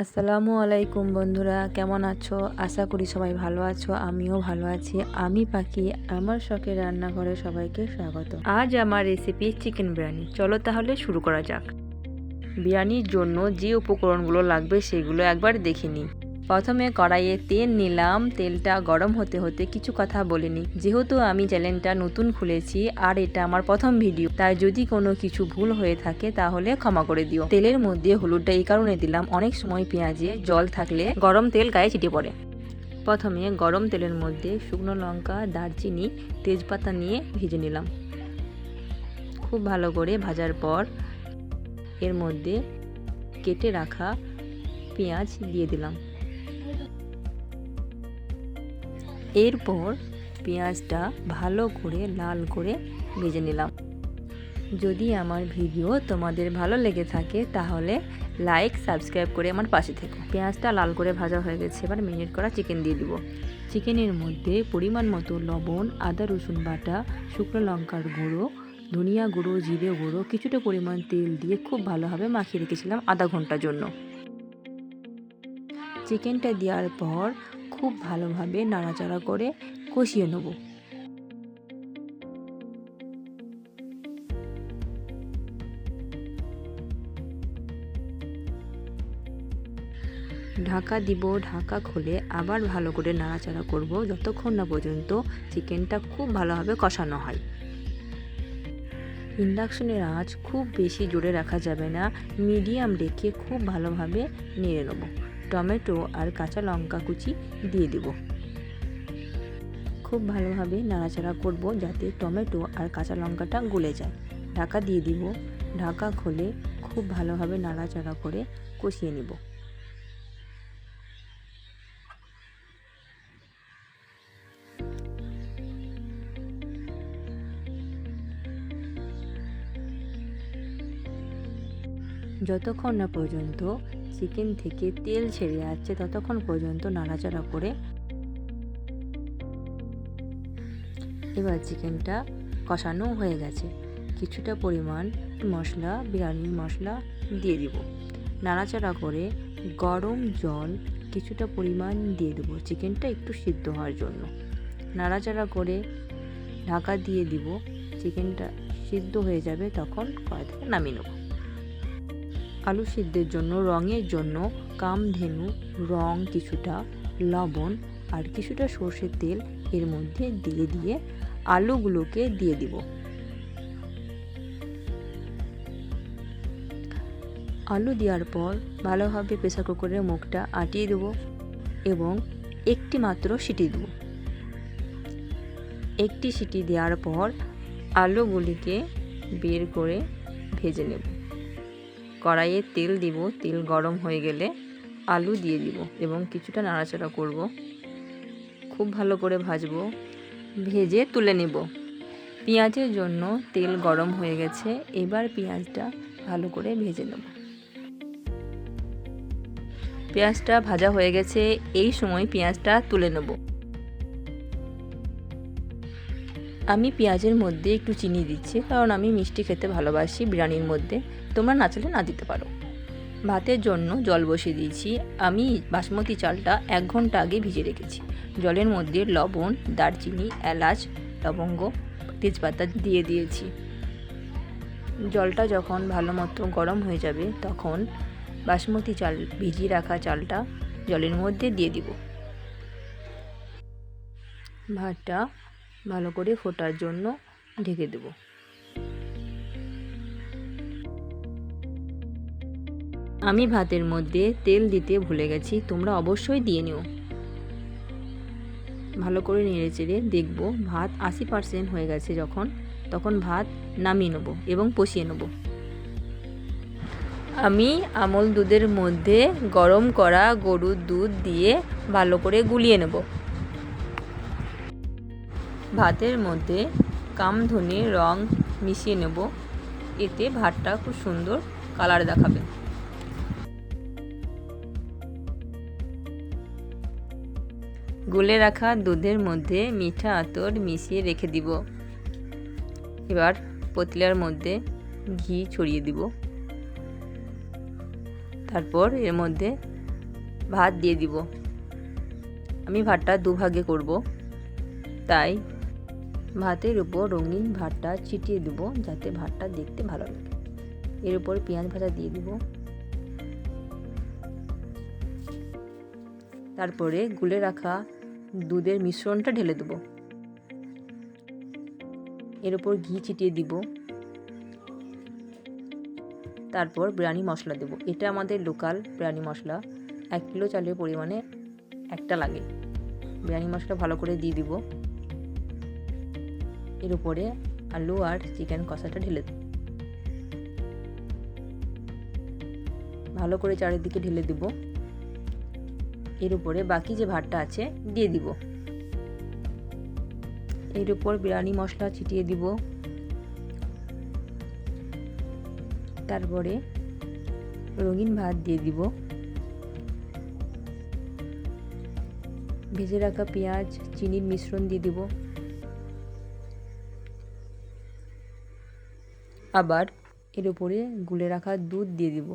আসসালামু আলাইকুম বন্ধুরা, কেমন আছো? আশা করি সবাই ভালো আছো। আমিও ভালো আছি। আমি পাখি, আমার শখের রান্নাঘরে সবাইকে স্বাগত। আজ আমার রেসিপি চিকেন বিরিয়ানি। চলো তাহলে শুরু করা যাক। বিরিয়ানির জন্য যে উপকরণগুলো লাগবে সেগুলো একবার দেখে নিই। প্রথমে কড়াইয়ে তেল নিলাম। তেলটা গরম হতে হতে কিছু কথা বলে নিই। যেহেতু আমি চ্যানেলটা নতুন খুলেছি আর এটা আমার প্রথম ভিডিও, তাই যদি কোনো কিছু ভুল হয়ে থাকে তাহলে ক্ষমা করে দিও। তেলের মধ্যে হলুদটা এই কারণে দিলাম, অনেক সময় পেঁয়াজে জল থাকলে গরম তেল গায়ে ছিটে পড়ে। প্রথমে গরম তেলের মধ্যে শুকনো লঙ্কা, দারচিনি, তেজপাতা নিয়ে ভেজে নিলাম। খুব ভালো করে ভাজার পর এর মধ্যে কেটে রাখা পেঁয়াজ দিয়ে দিলাম। এরপর পেঁয়াজটা ভালো করে লাল করে ভেজে নিলাম। যদি আমার ভিডিও তোমাদের ভালো লেগে থাকে তাহলে লাইক, সাবস্ক্রাইব করে আমার পাশে থেকো। পেঁয়াজটা লাল করে ভাজা হয়ে গেছে, এবার ম্যারিনেট করা চিকেন দিয়ে দিব। চিকেনের মধ্যে পরিমাণ মতো লবণ, আদা রসুন বাটা, শুকনো লঙ্কার গুঁড়ো, ধনিয়া গুঁড়ো, জিরে গুঁড়ো, কিছুটা পরিমাণ তেল দিয়ে খুব ভালোভাবে মাখিয়ে রেখেছিলাম আধা ঘন্টার জন্য। চিকেনটা দেওয়ার পর খুব ভালোভাবে নাড়াচাড়া করে কষিয়ে নেব। ঢাকা দিব। ঢাকা খুলে আবার ভালো করে নাড়াচাড়া করব যতক্ষণ না পর্যন্ত চিকেনটা খুব ভালোভাবে কষানো হয়। ইন্ডাকশনের আঁচ খুব বেশি জোরে রাখা যাবে না, মিডিয়াম রেখে খুব ভালোভাবে নেড়ে নেব। টমেটো আর কাঁচা লঙ্কা কুচি দিয়ে দিব। খুব ভালোভাবে নাড়াচাড়া করব যাতে টমেটো আর কাঁচা লঙ্কাটা গলে যায়। ঢাকা দিয়ে দিব। ঢাকা খুলে খুব ভালোভাবে নাড়াচাড়া করে কষিয়ে নিব। যতক্ষণ না পর্যন্ত চিকেন থেকে তেল ছেড়ে যাচ্ছে ততক্ষণ পর্যন্ত নাড়াচাড়া করে এবার চিকেনটা কষানো হয়ে গেছে। কিছুটা পরিমাণ মশলা, বিরিয়ানির মশলা দিয়ে দিব। নাড়াচাড়া করে গরম জল কিছুটা পরিমাণ দিয়ে দেবো চিকেনটা একটু সিদ্ধ হওয়ার জন্য। নাড়াচাড়া করে ঢাকা দিয়ে দিব। চিকেনটা সিদ্ধ হয়ে যাবে তখন কড়াই থেকে নামিয়ে নেব। আলু সিদ্ধের জন্য রঙের জন্য কামধেনু রং, কিছুটা লবণ আর কিছুটা সর্ষের তেল এর মধ্যে দিয়ে আলুগুলোকে দিয়ে দিব। আলু দেওয়ার পর ভালোভাবে প্রেসার কুকারের মুখটা আটিয়ে দেব এবং একটি মাত্র সিটি দেব। একটি সিটি দেওয়ার পর আলুগুলিকে বের করে ভেজে নেব। কড়াইয়ে তেল দিব। তেল গরম হয়ে গেলে আলু দিয়ে দিব এবং কিছুটা নাড়াচাড়া করব। খুব ভালো করে ভাজবো, ভেজে তুলে নেব। পেঁয়াজের জন্য তেল গরম হয়ে গেছে, এবার পেঁয়াজটা ভালো করে ভেজে নেব। পেঁয়াজটা ভাজা হয়ে গেছে, এই সময় পেঁয়াজটা তুলে নেব। আমি পেঁয়াজের মধ্যে একটু চিনি দিচ্ছি, কারণ আমি মিষ্টি খেতে ভালোবাসি বিরিয়ানির মধ্যে। তোমরা না চাইলে না দিতে পারো। ভাতের জন্য জল বসিয়ে দিয়েছি। আমি বাসমতি চালটা 1 ঘন্টা আগে ভিজিয়ে রেখেছি। জলের মধ্যে লবণ, দারচিনি, এলাচ, লবঙ্গ, তেজপাতা দিয়ে দিয়েছি। জলটা যখন ভালো মতো গরম হয়ে যাবে তখন বাসমতি চাল, ভিজিয়ে রাখা চালটা জলের মধ্যে দিয়ে দিব। ভাতটা ভালো করে ফোটার জন্য ঢেকে দেব। আমি ভাতের মধ্যে তেল দিতে ভুলে গেছি, তোমরা অবশ্যই দিয়ে নিও। ভালো করে নেড়ে চেড়ে দেখব ভাত 80% হয়ে গেছে। তখন ভাত নামিয়ে নেব এবং কষিয়ে নেব। আমি আমল দুধের মধ্যে গরম করা গরুর দুধ দিয়ে ভালো করে গুলিয়ে নেব। ভাতের মধ্যে কামধুনি রং মিশিয়ে নেব, এতে ভাতটা খুব সুন্দর কালার দেখাবে। গুলে রাখা দুধের মধ্যে মিঠা আতর মিশিয়ে রেখে দিব। এবার পাতিলার মধ্যে ঘি ছড়িয়ে দিব। তারপর এর মধ্যে ভাত দিয়ে দিব। আমি ভাতটা দুভাগে করব, তাই ভাতের উপর রঙিন ভাতটা ছিটিয়ে দেবো যাতে ভাতটা দেখতে ভালো লাগে। এর উপর পেঁয়াজ ভাজা দিয়ে দিব, তারপরে গুলে রাখা দুধের মিশ্রণটা ঢেলে দেবো। এর উপর ঘি ছিটিয়ে দিব, তারপর বিরিয়ানি মশলা দেব। এটা আমাদের লোকাল বিরিয়ানি মশলা, 1 কিলো চালের পরিমাণে একটা লাগে। বিরিয়ানি মশলা ভালো করে দিয়ে দিব। এর উপরে আলু আর চিকেন কষাটা ঢেলে দেব, ভালো করে চারিদিকে ঢেলে দেব। এর উপরে বাকি যে ভাতটা আছে দিয়ে দিব। এর উপর বিরিয়ানি মশলা ছিটিয়ে দিব, তারপরে রঙিন ভাত দিয়ে দিব। ভেজে রাখা পেঁয়াজ চিনির মিশ্রণ দিয়ে দিব, আবার এর উপরে গুলে রাখা দুধ দিয়ে দিব,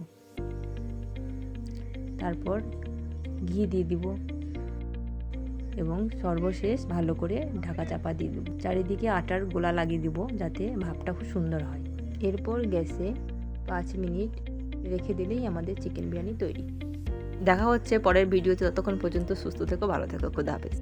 তারপর ঘি দিয়ে দিব এবং সর্বশেষ ভালো করে ঢাকা চাপা দিয়ে দেব। চারিদিকে আটার গোলা লাগিয়ে দিব যাতে ভাপটা খুব সুন্দর হয়। এরপর গ্যাসে 5 মিনিট রেখে দিলেই আমাদের চিকেন বিরিয়ানি তৈরি। দেখা হচ্ছে পরের ভিডিওতে, ততক্ষণ পর্যন্ত সুস্থ থেকো, ভালো থেকো, খোদা হাফেজ।